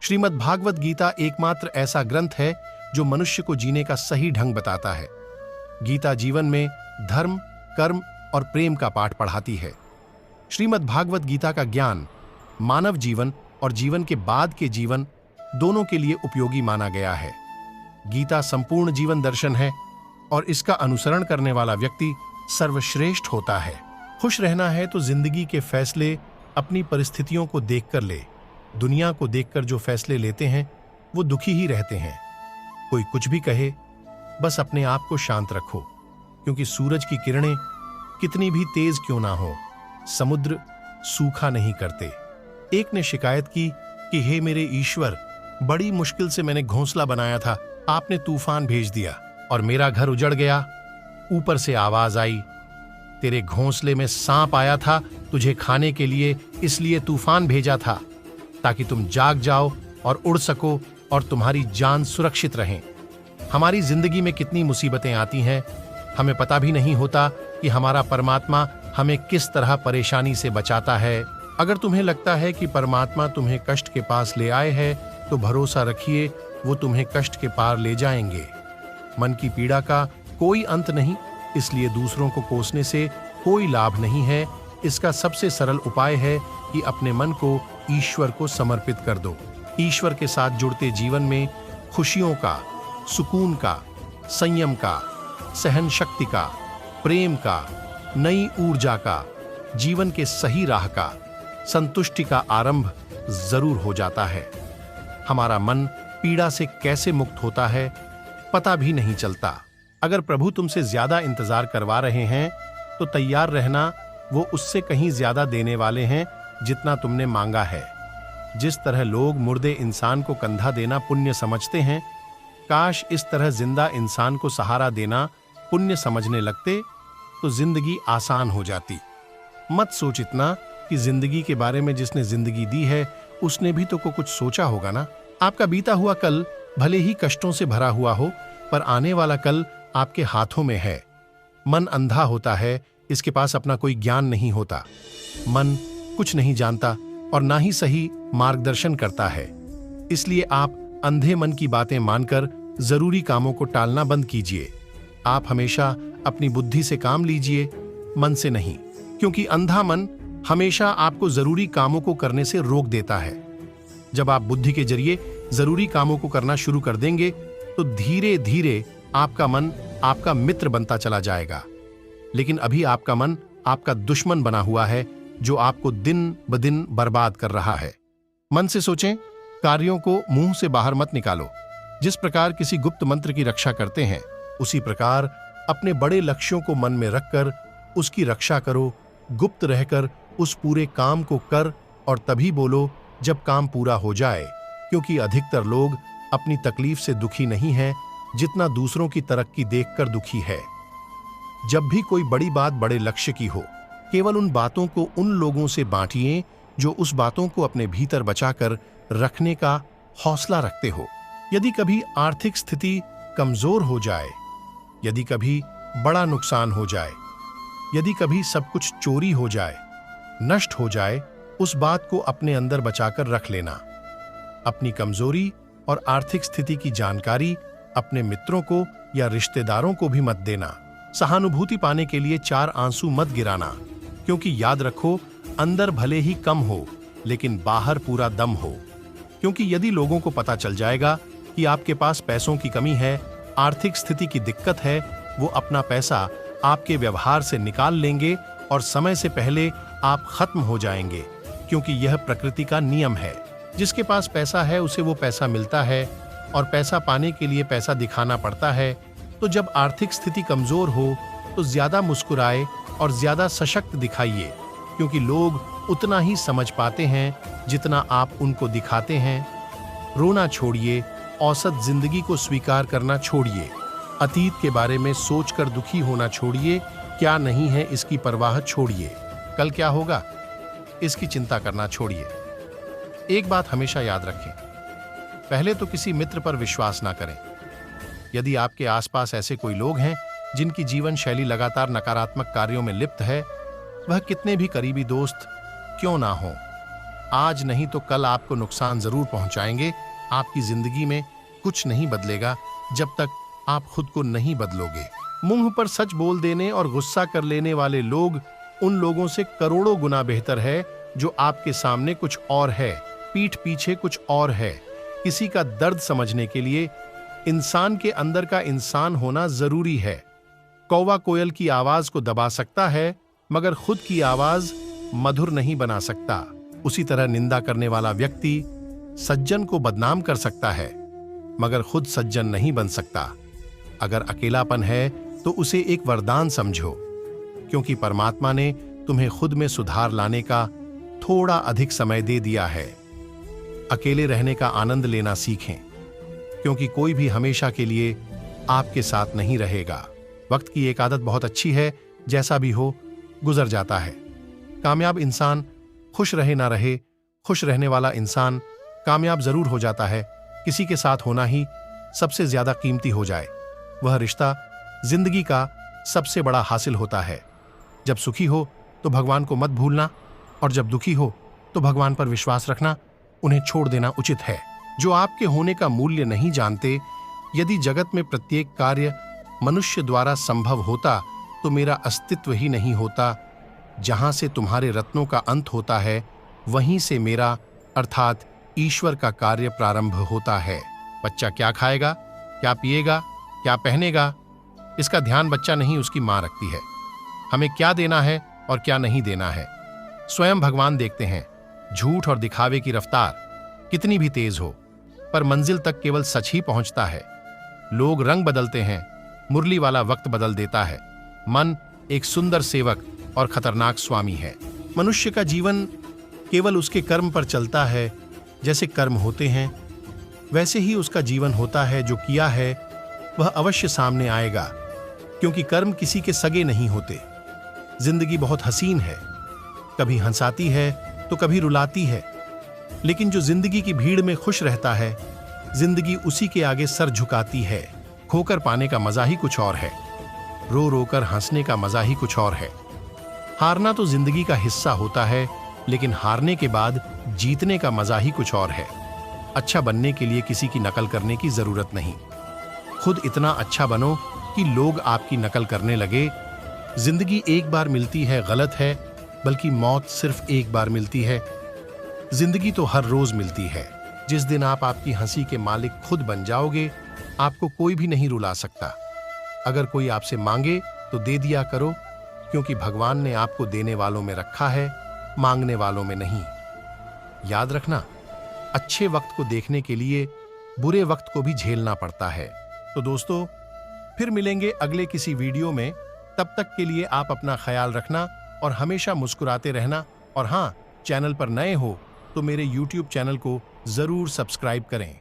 श्रीमद् भागवत गीता एकमात्र ऐसा ग्रंथ है जो मनुष्य को जीने का सही ढंग बताता है। गीता जीवन में धर्म, कर्म और प्रेम का पाठ पढ़ाती है। श्रीमद् भागवत गीता का ज्ञान मानव जीवन और जीवन के बाद के जीवन दोनों के लिए उपयोगी माना गया है। गीता संपूर्ण जीवन दर्शन है और इसका अनुसरण करने वाला व्यक्ति सर्वश्रेष्ठ होता है। खुश रहना है तो जिंदगी के फैसले अपनी परिस्थितियों को देखकर ले। दुनिया को देखकर जो फैसले लेते हैं वो दुखी ही रहते हैं। कोई कुछ भी कहे, बस अपने आप को शांत रखो, क्योंकि सूरज की किरणें कितनी भी तेज क्यों ना हो, समुद्र सूखा नहीं करते। एक ने शिकायत की कि हे मेरे ईश्वर, बड़ी मुश्किल से मैंने घोंसला बनाया था, आपने तूफान भेज दिया और मेरा घर उजड़ गया। ऊपर से आवाज आई, तेरे घोंसले में सांप आया था तुझे खाने के लिए, इसलिए तूफान भेजा था ताकि तुम जाग जाओ और उड़ सको और तुम्हारी जान सुरक्षित रहे। हमारी जिंदगी में कितनी मुसीबतें आती हैं, हमें पता भी नहीं होता कि हमारा परमात्मा हमें किस तरह परेशानी से बचाता है। अगर तुम्हें लगता है कि परमात्मा तुम्हें कष्ट के पास ले आए हैं, तो भरोसा रखिए वो तुम्हें कष्ट के पार ले जाएंगे। मन की पीड़ा का कोई अंत नहीं, इसलिए दूसरों को कोसने से कोई लाभ नहीं है। इसका सबसे सरल उपाय है कि अपने मन को ईश्वर को समर्पित कर दो। ईश्वर के साथ जुड़ते जीवन में खुशियों का, सुकून का, संयम का, सहन शक्ति का, प्रेम का, नई ऊर्जा का, जीवन के सही राह का, संतुष्टि का आरंभ जरूर हो जाता है। हमारा मन पीड़ा से कैसे मुक्त होता है पता भी नहीं चलता। अगर प्रभु तुमसे ज्यादा इंतजार करवा रहे हैं तो तैयार रहना, वो उससे कहीं ज्यादा देने वाले हैं जितना तुमने मांगा है। जिस तरह लोग मुर्दे इंसान को कंधा देना पुण्य समझते हैं, काश इस तरह जिंदा इंसान को सहारा देना पुण्य समझने लगते तो जिंदगी आसान हो जाती। मत सोच इतना कि जिंदगी के बारे में जिसने जिंदगी दी है उसने भी तो कुछ सोचा होगा ना। आपका बीता हुआ कल भले ही कष्टों से भरा हुआ हो, पर आने वाला कल आपके हाथों में है। मन अंधा होता है, इसके पास अपना कोई ज्ञान नहीं होता। मन कुछ नहीं जानता और ना ही सही मार्गदर्शन करता है। इसलिए आप अंधे मन की बातें मानकर जरूरी कामों को टालना बंद कीजिए। आप हमेशा अपनी बुद्धि से काम लीजिए, मन से नहीं, क्योंकि अंधा मन हमेशा आपको जरूरी कामों को करने से रोक देता है। जब आप बुद्धि के जरिए जरूरी कामों को करना शुरू कर देंगे तो धीरे धीरे आपका मन आपका मित्र बनता चला जाएगा। लेकिन अभी आपका मन आपका दुश्मन बना हुआ है, जो आपको दिन ब दिन बर्बाद कर रहा है। मन से सोचें, कार्यों को मुंह से बाहर मत निकालो। जिस प्रकार किसी गुप्त मंत्र की रक्षा करते हैं, उसी प्रकार अपने बड़े लक्ष्यों को मन में रखकर उसकी रक्षा करो। गुप्त रहकर उस पूरे काम को कर और तभी बोलो जब काम पूरा हो जाए, क्योंकि अधिकतर लोग अपनी तकलीफ से दुखी नहीं हैं जितना दूसरों की तरक्की देखकर दुखी है। जब भी कोई बड़ी बात बड़े लक्ष्य की हो, केवल उन बातों को उन लोगों से बांटिए जो उस बातों को अपने भीतर बचाकर रखने का हौसला रखते हो। यदि कभी आर्थिक स्थिति कमजोर हो जाए, यदि कभी बड़ा नुकसान हो जाए, यदि कभी सब कुछ चोरी हो जाए, नष्ट हो जाए, उस बात को अपने अंदर बचाकर रख लेना। अपनी कमजोरी और आर्थिक स्थिति की जानकारी अपने मित्रों को या रिश्तेदारों को भी मत देना। सहानुभूति पाने के लिए 4 आंसू मत गिराना, क्योंकि याद रखो, अंदर भले ही कम हो लेकिन बाहर पूरा दम हो। क्योंकि यदि लोगों को पता चल जाएगा कि आपके पास पैसों की कमी है, आर्थिक स्थिति की दिक्कत है, वो अपना पैसा आपके व्यवहार से निकाल लेंगे और समय से पहले आप खत्म हो जाएंगे, क्योंकि यह प्रकृति का नियम है। जिसके पास पैसा है उसे वो पैसा मिलता है और पैसा पाने के लिए पैसा दिखाना पड़ता है। तो जब आर्थिक स्थिति कमजोर हो तो ज्यादा मुस्कुराए और ज्यादा सशक्त दिखाइए, क्योंकि लोग उतना ही समझ पाते हैं जितना आप उनको दिखाते हैं। रोना छोड़िए, औसत जिंदगी को स्वीकार करना छोड़िए, अतीत के बारे में सोचकर दुखी होना छोड़िए, क्या नहीं है इसकी परवाह छोड़िए, कल क्या होगा इसकी चिंता करना छोड़िए। एक बात हमेशा याद रखें, पहले तो किसी मित्र पर विश्वास ना करें। यदि आपके आसपास ऐसे कोई लोग हैं जिनकी जीवन शैली लगातार नकारात्मक कार्यों में लिप्त है, वह कितने भी करीबी दोस्त क्यों ना हो, आज नहीं तो कल आपको नुकसान जरूर पहुंचाएंगे। आपकी जिंदगी में कुछ नहीं बदलेगा जब तक आप खुद को नहीं बदलोगे। मुंह पर सच बोल देने और गुस्सा कर लेने वाले लोग उन लोगों से करोड़ों गुना बेहतर है जो आपके सामने कुछ और है, पीठ पीछे कुछ और है। किसी का दर्द समझने के लिए इंसान के अंदर का इंसान होना जरूरी है। कौवा कोयल की आवाज को दबा सकता है मगर खुद की आवाज मधुर नहीं बना सकता। उसी तरह निंदा करने वाला व्यक्ति सज्जन को बदनाम कर सकता है मगर खुद सज्जन नहीं बन सकता। अगर अकेलापन है तो उसे एक वरदान समझो, क्योंकि परमात्मा ने तुम्हें खुद में सुधार लाने का थोड़ा अधिक समय दे दिया है। अकेले रहने का आनंद लेना सीखें, क्योंकि कोई भी हमेशा के लिए आपके साथ नहीं रहेगा। वक्त की एक आदत बहुत अच्छी है, जैसा भी हो गुजर जाता है। कामयाब इंसान खुश रहे ना रहे, खुश रहने वाला इंसान कामयाब जरूर हो जाता है। किसी के साथ होना ही सबसे ज्यादा कीमती हो जाए, वह रिश्ता जिंदगी का सबसे बड़ा हासिल होता है। जब सुखी हो तो भगवान को मत भूलना, और जब दुखी हो तो भगवान पर विश्वास रखना, उन्हें छोड़ देना उचित है। जो आपके होने का मूल्य नहीं जानते, यदि जगत में प्रत्येक कार्य मनुष्य द्वारा संभव होता तो मेरा अस्तित्व ही नहीं होता। जहां से तुम्हारे रत्नों का अंत होता है, वहीं से मेरा अर्थात ईश्वर का कार्य प्रारंभ होता है। बच्चा क्या खाएगा, क्या पिएगा, क्या पहनेगा, इसका ध्यान बच्चा नहीं उसकी मां रखती है। हमें क्या देना है और क्या नहीं देना है स्वयं भगवान देखते हैं। झूठ और दिखावे की रफ्तार कितनी भी तेज हो, पर मंजिल तक केवल सच ही पहुंचता है। लोग रंग बदलते हैं, मुरली वाला वक्त बदल देता है। मन एक सुंदर सेवक और खतरनाक स्वामी है। मनुष्य का जीवन केवल उसके कर्म पर चलता है। जैसे कर्म होते हैं वैसे ही उसका जीवन होता है। जो किया है वह अवश्य सामने आएगा, क्योंकि कर्म किसी के सगे नहीं होते। जिंदगी बहुत हसीन है, कभी हंसाती है तो कभी रुलाती है, लेकिन जो जिंदगी की भीड़ में खुश रहता है, जिंदगी उसी के आगे सर झुकाती है। खोकर पाने का मजा ही कुछ और है, रो रो कर हंसने का मजा ही कुछ और है। हारना तो जिंदगी का हिस्सा होता है, लेकिन हारने के बाद जीतने का मजा ही कुछ और है। अच्छा बनने के लिए किसी की नकल करने की जरूरत नहीं, खुद इतना अच्छा बनो कि लोग आपकी नकल करने लगे। जिंदगी एक बार मिलती है गलत है, बल्कि मौत सिर्फ एक बार मिलती है। जिंदगी तो हर रोज मिलती है। जिस दिन आप आपकी हंसी के मालिक खुद बन जाओगे, आपको कोई भी नहीं रुला सकता। अगर कोई आपसे मांगे तो दे दिया करो, क्योंकि भगवान ने आपको देने वालों में रखा है, मांगने वालों में नहीं। याद रखना, अच्छे वक्त को देखने के लिए बुरे वक्त को भी झेलना पड़ता है। तो दोस्तों, फिर मिलेंगे अगले किसी वीडियो में। तब तक के लिए आप अपना ख्याल रखना और हमेशा मुस्कुराते रहना। और हाँ, चैनल पर नए हो तो मेरे YouTube चैनल को जरूर सब्सक्राइब करें।